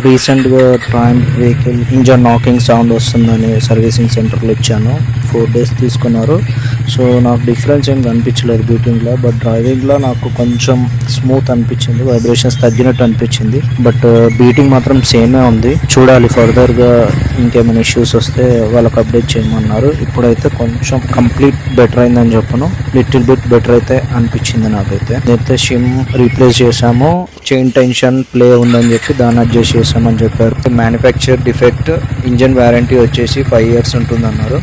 రీసెంట్గా tramp vehicle engine knocking sound వస్తుందని servicing సెంటర్లో ఇచ్చాను. 4 days తీసుకున్నారు. సో నాకు డిఫరెన్స్ ఏం కనిపించలేదు బీటింగ్లో, బట్ డ్రైవింగ్లో నాకు కొంచెం స్మూత్ అనిపించింది, వైబ్రేషన్స్ తగ్గినట్టు అనిపించింది. బట్ బీటింగ్ మాత్రం సేమే ఉంది. చూడాలి ఫర్దర్గా ఇంకేమైనా ఇష్యూస్ వస్తే వాళ్ళకి అప్డేట్ చేయమన్నారు. ఇప్పుడైతే కొంచెం కంప్లీట్ బెటర్ అయిందని చెప్పను, లిటిల్ బిట్ బెటర్ అయితే అనిపించింది నాకైతే. నేనైతే షిమ్ రీప్లేస్ చేసాము, చైన్ టెన్షన్ ప్లే ఉందని చెప్పి దాన్ని అడ్జస్ట్ చేసామని చెప్పారు. మ్యానుఫ్యాక్చర్ డిఫెక్ట్, ఇంజన్ వారంటీ వచ్చేసి 5 years ఉంటుందన్నారు.